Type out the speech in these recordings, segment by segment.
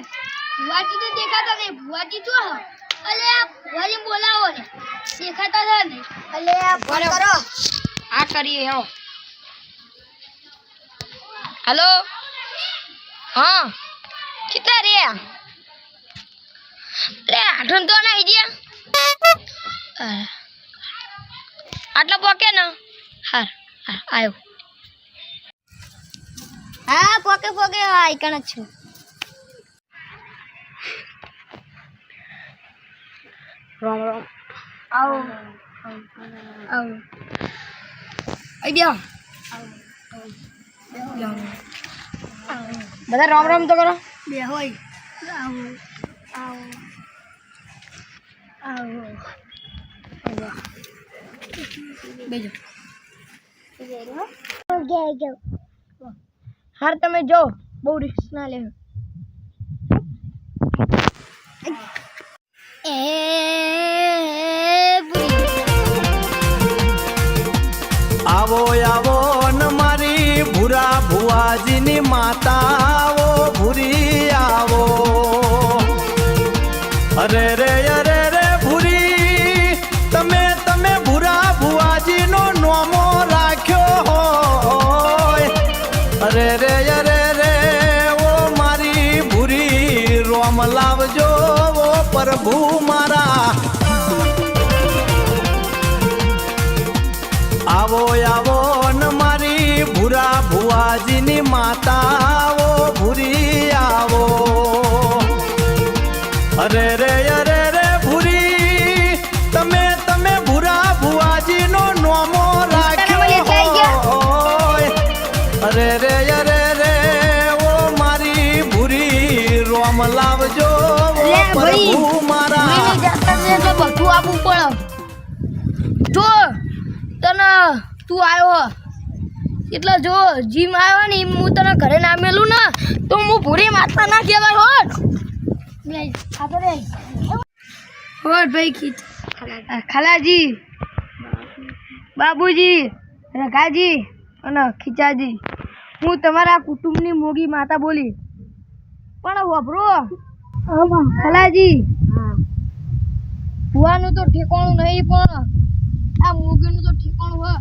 ભુવાજી તો દેખાતા નહીં. ભુવાજી જો અલે ભુવાજી બોલાવો ને દેખાતા હતા ને. અલે ફોન કરો. આ કરીએ હો. હેલો હા કેટલા રે રે આઠન તો ના ગયા આટલા પોકે ને હાર આવ્યો. હા પોકે પોકે આઈકણ જ છું. રામ રામ આવો આવો આઈ ગયા બધા રામ રામ તો કરો. બે હોય આવો આવો આવો બેજો હાર તમે જો બહુ રિસ્ક ના લે. આવો આવો ન મારી ભૂરા ભુવાજીની માતા આવો ભૂરી આવો. અરે રે ભૂરી તમે ભૂરા ભુવાજીનો નોમો રાખ્યો હોય. અરે રે ઓ મારી ભૂરી રોમ લાવજો ઓ પ્રભુ મારા. આવો આવો ન મારી ભૂરા ભુવાજીની માતા આવો ભૂરી આવો. અરે રે ભૂરી તમે ભૂરા ભુવાજીનો નોમો રાખ્યો હોય. અરે રે ઓ મારી ભૂરી રોમ લાવજો પ્રભુ મારા. બધું આપવું પડે જો તને તું આવ્યો એટલે જો જીમ આવ્યો ને હું તને ઘરે ના મેલું ને તો હું ભૂરી માતા ના કહેવાય હોત. હોત ભાઈ ખીચ ખાલાજી બાબુજી રઘાજી અને ખીચાજી હું તમારા કુટુંબની મોગી માતા બોલી પણ વભરો ખાલાજી ભુવાનું તો ઠેકાણું નહીં પણ આ મોગીનું તો ઠેકાણું હોય.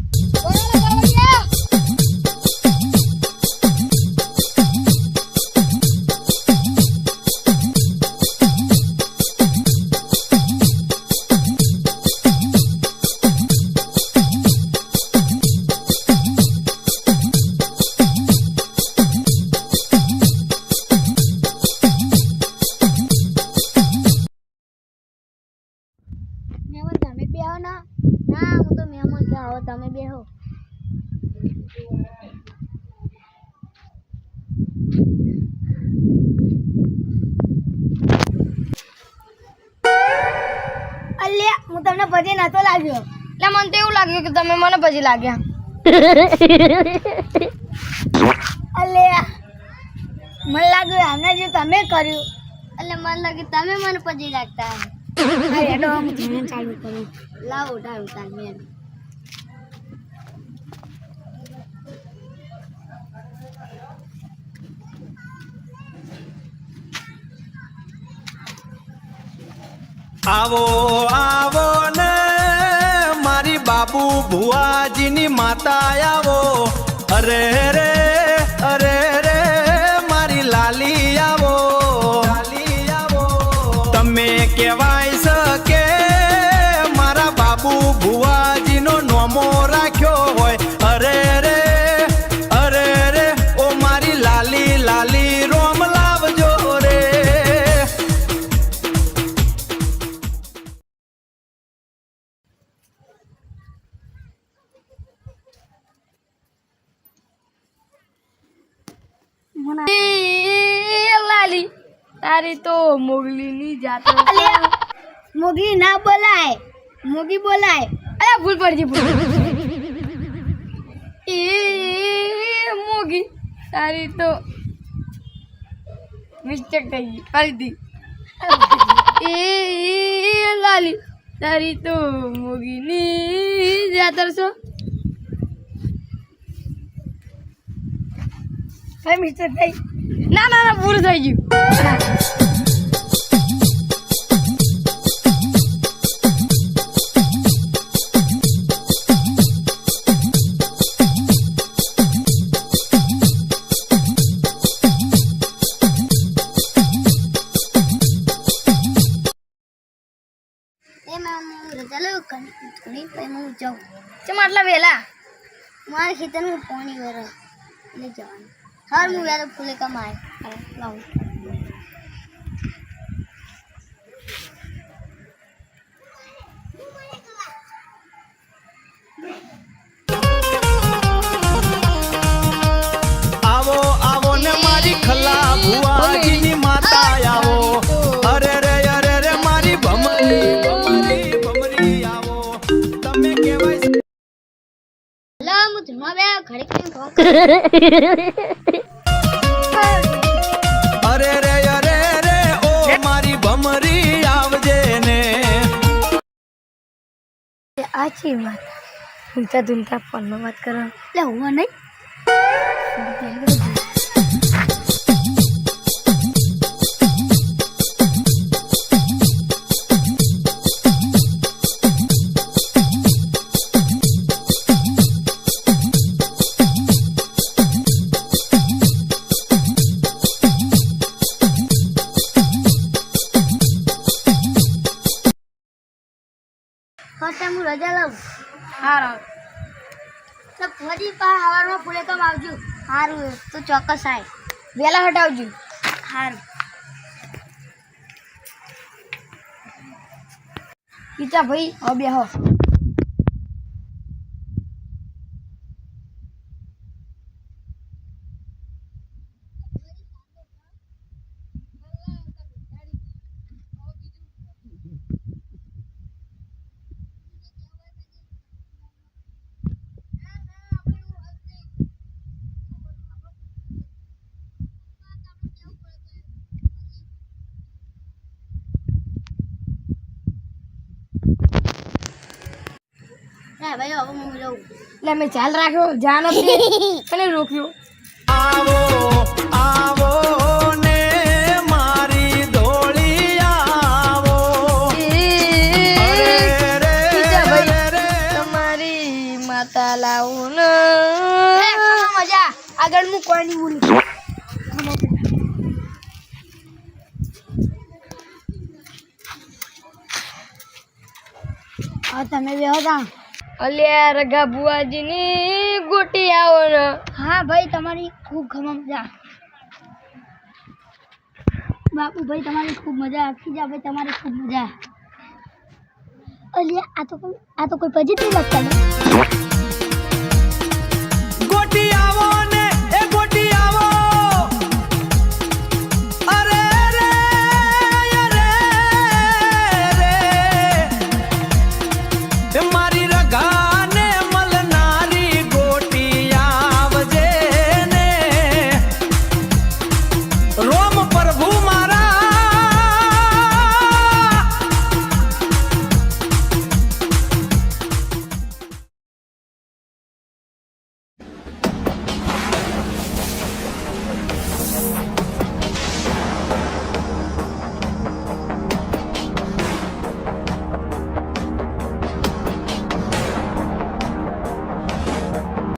તમે બેહો ના હું તો મહેમાન કે આવો તમે બેહો. અલ્યા હું તમને પછી નતો લાગ્યો એટલે મને તો એવું લાગ્યું કે તમે મને પછી લાગ્યા. અલ્યા મને લાગ્યું હમણાં જે તમે કર્યું એટલે મને લાગ્યું તમે મને પછી લાગતા. ચાલુ કરું લાવો ઉઠાવ મેં આવો આવો ને મારી બાબુ ભુવાજીની માતા આવો. અરે રે મારી લાલી આવો. તમે કહેવાય શકે મારા બાબુ ભુવાજીનો નોમો રાખ્યો હોય. અરે રે ઓ મારી લાલી રોમ લાવજો રે. લાલી તારી તો મોગલીની જાત. મોગલી ના બોલાય મોગી બોલાય. અરે ભૂલ પડી એ મોગી તારી તો મિસ્ટેક થઈ ગઈ ફરીથી. એ લાલી તારી તો મોગીની જાતર છો. મિસ્ટેક થઈ ના ના ના પૂરું થઈ ગયું ચમ આટલા વેલા મારા ખેતરમાં પાણી વરે લઈ જવાનું હર હું યાર ફૂલે કમાય લાવું આવો આવો ને મારી ખલા ભુવાજીની માતા આવો અરે રે મારી ભમરી ભમરી ભમરી આવો તમે કેવાય લા હું ધુમા બે ઘરે કેમ કહો અરે રે ઓ મારી ભમરી આવજે ને આછી માતા ધૂમતા ધૂમતા ફોનમાં વાત કરો લે હું નહીં હોતા હું રજા લઉં હારો તો ફરી પા હવારમાં ફૂલે કમ આવજો સારું તો ચોક્કસ આય વેલા હટાવજો સારું ઈચા ભાઈ હવે બેહો ના ભાઈ હવે હું લઉં એટલે મેં ચાલ રાખ્યો જાન અને રોક્યો આવો આવો ને મારી ધોળી આવો ઈચા ભાઈ તમારી માતા લાવું ને મજા આગળ હું કોઈ નહીં બોલું હવે તમે બેહો તા અલ્યા રગા બુઆજીની ગોટી આવો ને હા ભાઈ તમારી ખૂબ ઘમા મજા બાપુ ભાઈ તમારી ખૂબ મજા ખીજા ભાઈ તમારી ખૂબ મજા અલિયા આ તો કોઈ પજીતી વાત કરે ગોટી આવો